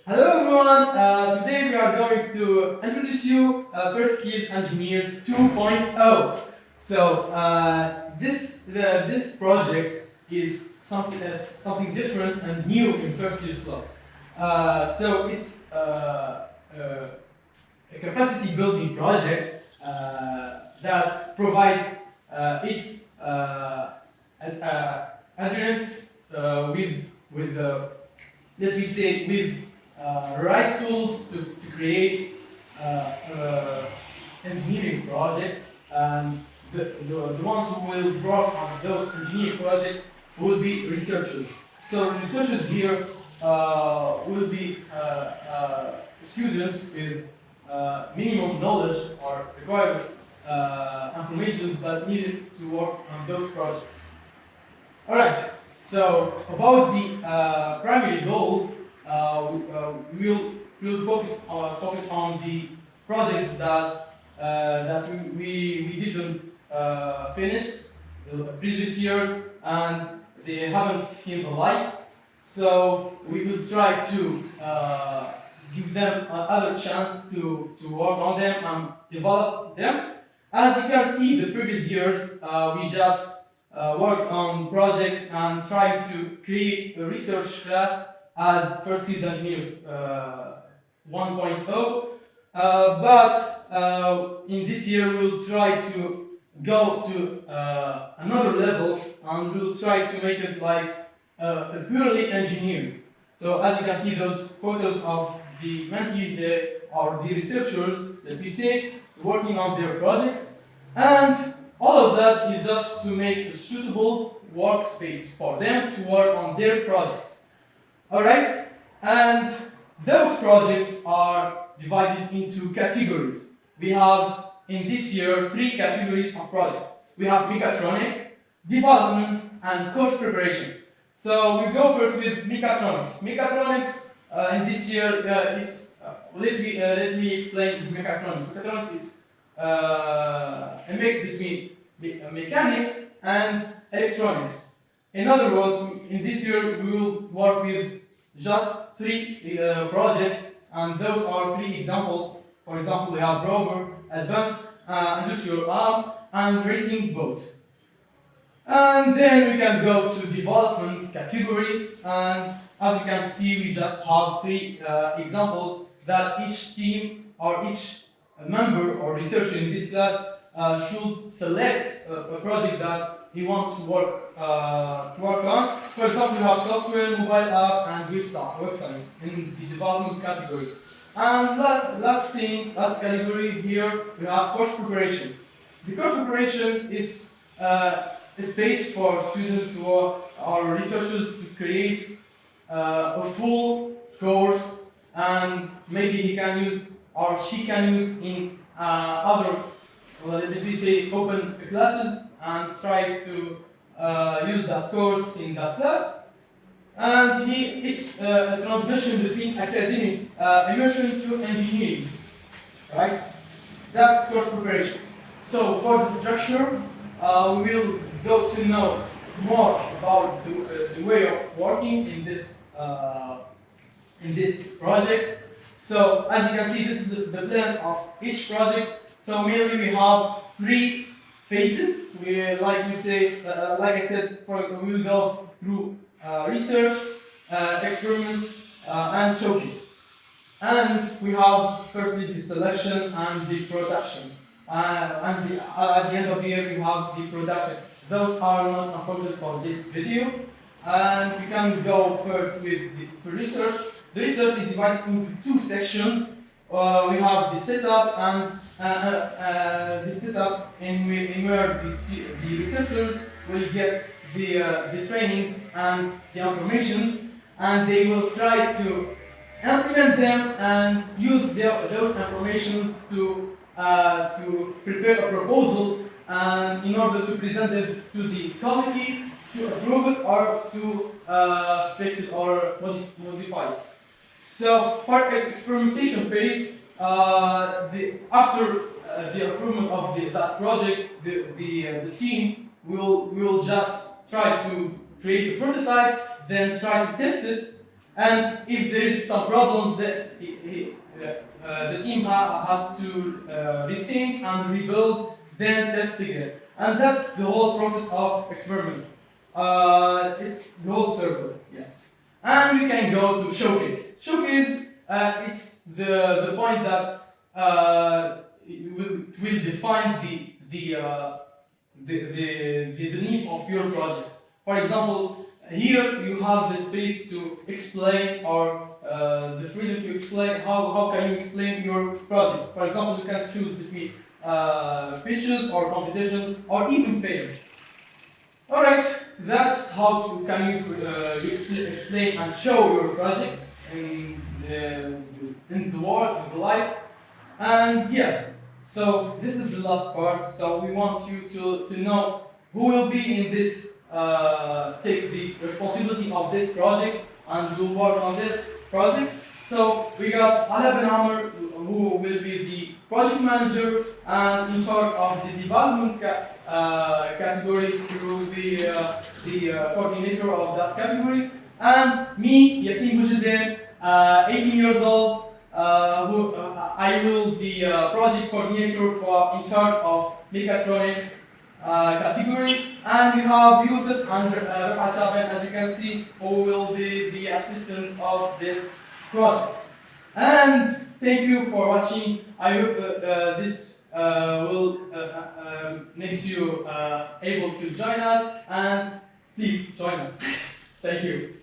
Hello everyone, today we are going to introduce you First Skills Engineers 2.0. This project is something different and new in First Skills Lab. It's a capacity building project that provides its adherents with let me say with right tools to create engineering project, and the ones who will work on those engineering projects will be researchers. So researchers here will be students with minimum knowledge or required information that needed to work on those projects. Alright, so about the primary goals, we'll focus on the projects that we didn't finish the previous years and they haven't seen the light. So we will try to give them another chance to work on them and develop them. As you can see, the previous years we just worked on projects and tried to create a research class as First Skills Engineer 1.0. But in this year we'll try to go to another level and we'll try to make it like purely engineering. So as you can see, those photos of the mentees or the researchers that we see working on their projects, and all of that is just to make a suitable workspace for them to work on their projects. Alright? And those projects are divided into categories. We have in this year 3 categories of projects. We have Mechatronics, development, and course preparation. So we go first with Mechatronics. Mechatronics in this year is let me explain Mechatronics. Mechatronics is a mix between mechanics and electronics. In other words, in this year we will work with just 3 projects, and those are 3 examples. For example, we have Rover, advanced industrial arm, and racing boat. And then we can go to development category, and as you can see, we just have 3 examples that each team or each member or researcher in this class should select a project that he wants to work on. For example, we have software, mobile app, and website in the development category. And last category here, we have course preparation. The course preparation is a space for students or researchers to create a full course, and maybe he can use or she can use in other, let me say, open classes and try to use that course in that class. And it's a transition between academic immersion to engineering, right? That's course preparation. So for the structure, we will go to know more about the way of working in this project. So as you can see, this is the plan of each project. So mainly we have 3 phases. Like I said, we will go through research, experiment, and showcase. And we have firstly the selection and the production. At the end of the year, we have the production. Those are not important for this video. And we can go first with the research. The research is divided into 2 sections. We have the setup and the setup in where the researchers will get the trainings and the information, and they will try to implement them and use those informations to prepare a proposal, and in order to present it to the committee to approve it or to fix it or modify it. So for experimentation phase, after the approval of that project, the team will just try to create a prototype, then try to test it, And if there is some problem, the team has to rethink and rebuild, then test again. And that's the whole process of experiment. It's the whole circle, yes. And we can go to showcase. Showcase, it's the point that it will define the need of your project. For example, here you have the space to explain, or the freedom to explain how can you explain your project. For example, you can choose between pitches or competitions or even fairs. Alright, that's how can you explain and show your project in the world, in the life. And yeah, so this is the last part. So we want you to know who will be in this, take the responsibility of this project and will work on this project. So we got Ala Ben Amr, who will be the project manager and in charge of the development category. He will be the coordinator of that category. And me, Yassin Bujidin, 18 years old, I will be project coordinator in charge of Mechatronics category. And we have Yusuf and Rafat Shaban, as you can see, who will be the assistant of this project. And thank you for watching. I hope this will makes you able to join us, and please join us. Thank you.